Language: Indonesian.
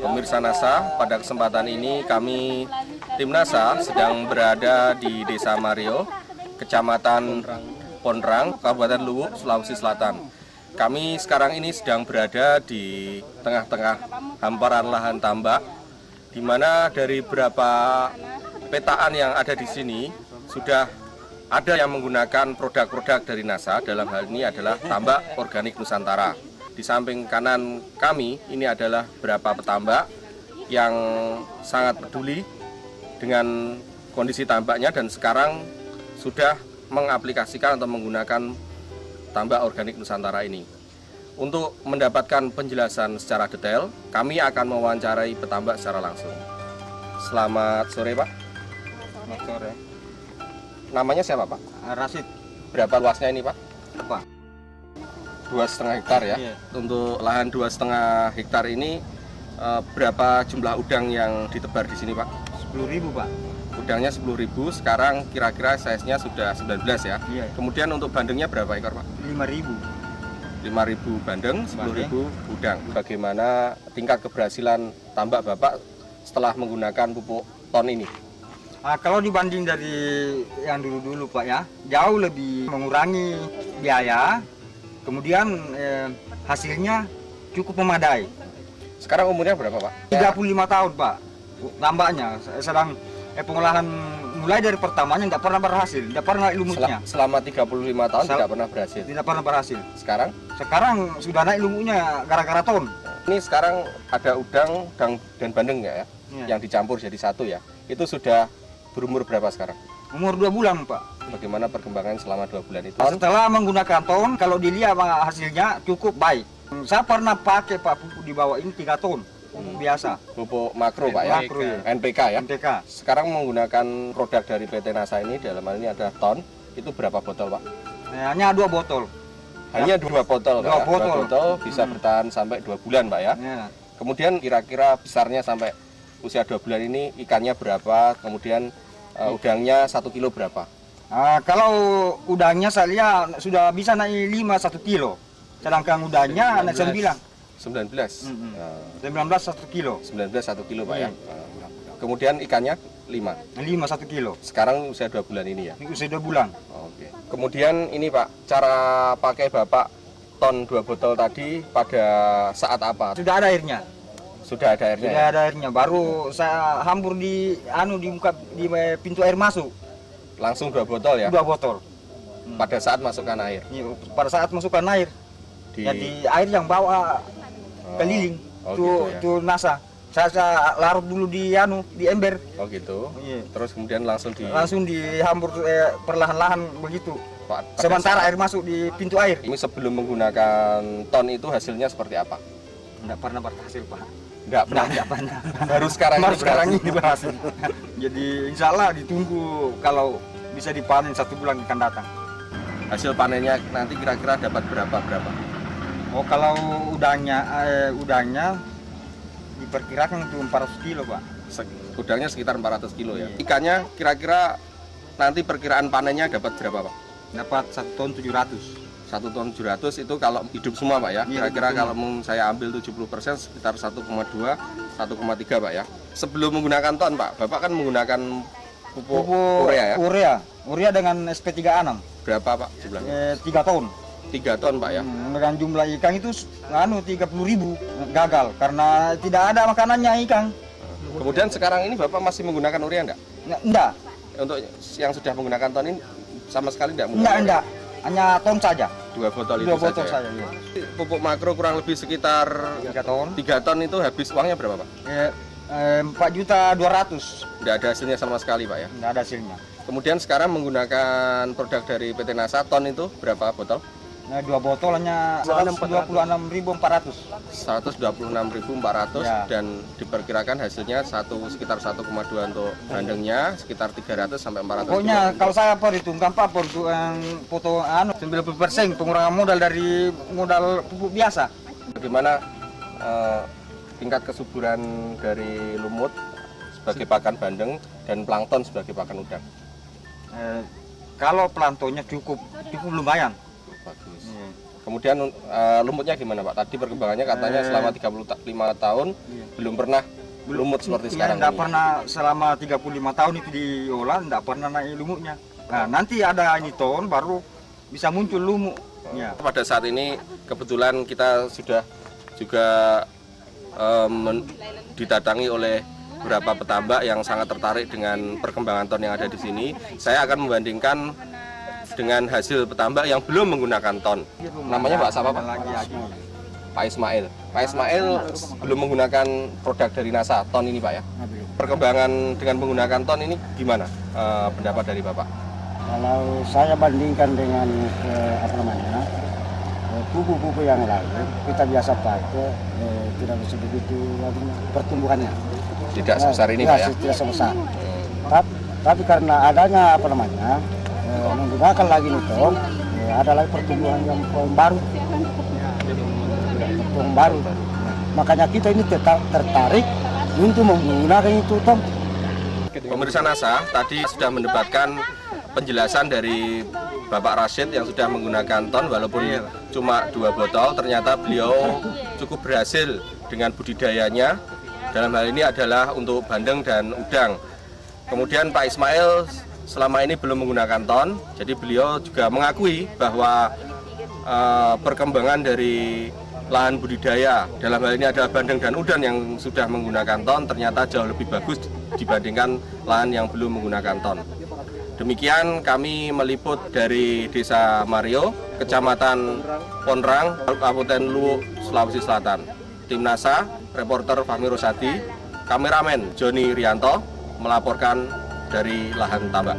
Pemirsa NASA, pada kesempatan ini kami tim NASA sedang berada di Desa Mario, Kecamatan Pondrang, Kabupaten Luwu, Sulawesi Selatan. Kami sekarang ini sedang berada di tengah-tengah hamparan lahan tambak, di mana dari beberapa petaan yang ada di sini sudah ada yang menggunakan produk-produk dari NASA. Dalam hal ini adalah tambak organik Nusantara. Di samping kanan kami ini adalah beberapa petambak yang sangat peduli dengan kondisi tambaknya dan sekarang sudah mengaplikasikan atau menggunakan tambak organik Nusantara ini. Untuk mendapatkan penjelasan secara detail, kami akan mewawancarai petambak secara langsung. Selamat sore, Pak. Selamat sore. Namanya siapa, Pak? Rasid. Berapa luasnya ini, Pak? Apa? 2,5 hektar ya. Iya. Untuk lahan 2,5 hektar ini berapa jumlah udang yang ditebar di sini, Pak? 10.000, Pak. Udangnya 10.000, sekarang kira-kira size-nya sudah 19 ya. Iya. Kemudian untuk bandengnya berapa ekor, Pak? 5.000. 5.000 bandeng, 10.000 udang. Bagaimana tingkat keberhasilan tambak Bapak setelah menggunakan pupuk ton ini? Kalau dibanding dari yang dulu-dulu, Pak ya, jauh lebih mengurangi biaya. Kemudian hasilnya cukup memadai. Sekarang umurnya berapa, Pak? 35 tahun, Pak. Tambaknya sedang pengolahan mulai dari pertamanya nggak pernah berhasil, nggak pernah ilmunya. Selama 35 tahun tidak pernah berhasil. Tidak pernah berhasil. Sekarang Sudah naik ilmunya gara-gara ton. ini sekarang ada udang dan bandeng nggak ya? Iya. Yang dicampur jadi satu ya. Itu sudah berumur berapa sekarang? Umur 2 bulan, Pak. Bagaimana perkembangan selama 2 bulan itu? Setelah menggunakan ton, kalau dilihat hasilnya cukup baik. Saya pernah pakai, Pak, pupuk di bawah ini 3 ton. Biasa. Pupuk makro, Pak ya? Makro, ya. NPK ya? NPK. Sekarang menggunakan produk dari PT NASA ini, dalam hal ini ada ton, itu berapa botol, Pak? Hanya 2 botol. Hanya 2 botol, Pak. 2 botol. 2 botol bisa bertahan sampai 2 bulan, Pak ya? Ya. Kemudian kira-kira besarnya sampai usia 2 bulan ini ikannya berapa, kemudian udangnya 1 kilo berapa? Kalau udangnya saya lihat sudah bisa naik 1 kilo. Sedangkan udangnya naik 9. 19. 19 1 kilo. 19 1 kilo, Pak ya. Kemudian ikannya 5. 5 1 kilo. Sekarang usia 2 bulan ini ya. Ini usia 2 bulan. Oke. Kemudian ini, Pak, cara pakai Bapak ton 2 botol tadi pada saat apa? Sudah ada airnya. Sudah ada airnya. Sudah ada airnya. Baru saya hambur di di pintu air masuk. Langsung 2 botol ya. 2 botol. Pada saat masukkan air. Pada saat masukkan air. Jadi air yang bawa keliling. Tuh NASA. Saya larut dulu di ember. Oh gitu. Iya. Terus kemudian langsung dihambur perlahan-lahan begitu. Pada Sementara saat air masuk di pintu air. ini sebelum menggunakan ton itu hasilnya seperti apa? Enggak pernah berhasil, Pak. Enggak pernah. Enggak pernah. Baru sekarang ini berhasil. Jadi insya Allah ditunggu kalau bisa dipanen 1 bulan akan datang. Hasil panennya nanti kira-kira dapat berapa? Oh, kalau udangnya diperkirakan untuk 400 kilo, Pak. Udangnya sekitar 400 kilo ya. Ikannya kira-kira nanti perkiraan panennya dapat berapa, Pak? Dapat 1 ton 700. 1 ton 700 itu kalau hidup semua, Pak ya. Iya, Kira-kira kalau saya ambil 70% sekitar 1,2, 1,3, Pak ya. Sebelum menggunakan ton, Pak, Bapak kan menggunakan pupuk urea ya? Urea dengan SP36. Berapa, Pak, jumlahnya? 3 ton. 3 ton, Pak ya. Dengan jumlah ikan itu 30.000 gagal karena tidak ada makanannya ikan. Kemudian sekarang ini Bapak masih menggunakan urea enggak? Enggak. Untuk yang sudah menggunakan ton ini sama sekali enggak menggunakan? Enggak. Hanya ton saja. 2 botol 2 itu botol saja. saja, ya. Pupuk makro kurang lebih sekitar 3 ton. 3 ton itu habis uangnya berapa, Pak? 4.200.000. Enggak ada hasilnya sama sekali, Pak ya. Enggak ada hasilnya. Kemudian sekarang menggunakan produk dari PT NASA ton itu berapa botol? 2 botol hanya 126.400. 126.400 Ya. dan diperkirakan hasilnya sekitar 1,2 untuk bandengnya, sekitar 300 sampai 400. Pokoknya kalau saya perhitungkan, Pak, untuk yang foto 90% pengurangan modal dari modal pupuk biasa. Bagaimana tingkat kesuburan dari lumut sebagai pakan bandeng dan plankton sebagai pakan udang? Kalau plantonya cukup lumayan. Bagus. Kemudian lumutnya gimana Pak? Tadi perkembangannya katanya selama 35 tahun belum pernah lumut seperti sekarang Enggak ini. pernah selama 35 tahun itu diolah, enggak pernah naik lumutnya. Nah, nanti ada ini tahun baru bisa muncul lumut. Ya. Pada saat ini kebetulan kita sudah juga didatangi oleh beberapa petambak yang sangat tertarik dengan perkembangan ton yang ada di sini. Saya akan membandingkan dengan hasil petambak yang belum menggunakan ton. Namanya Pak siapa Pak? Pak Ismail. Pak Ismail belum menggunakan produk dari NASA, ton ini Pak ya? Perkembangan dengan menggunakan ton ini gimana pendapat dari Bapak? Kalau saya bandingkan dengan pupuk-pupuk yang lain, kita biasa pakai tidak bisa begitu pertumbuhannya. Tidak sebesar ini Pak ya? Tidak sebesar. Tapi karena adanya menggunakan lagi nitong, ada lagi pertumbuhan yang baru. Makanya kita ini tertarik untuk menggunakan itu tong. Pemirsa NASA tadi sudah mendebatkan penjelasan dari Bapak Rashid yang sudah menggunakan ton walaupun cuma 2 botol, ternyata beliau cukup berhasil dengan budidayanya. Dalam hal ini adalah untuk bandeng dan udang. Kemudian Pak Ismail selama ini belum menggunakan ton, jadi beliau juga mengakui bahwa perkembangan dari lahan budidaya dalam hal ini adalah bandeng dan udang yang sudah menggunakan ton ternyata jauh lebih bagus dibandingkan lahan yang belum menggunakan ton. Demikian kami meliput dari Desa Mario, Kecamatan Ponrang, Kabupaten Luwu, Sulawesi Selatan. Tim NASA, reporter Fahmi Rosadi, kameramen Joni Rianto melaporkan dari lahan tambak.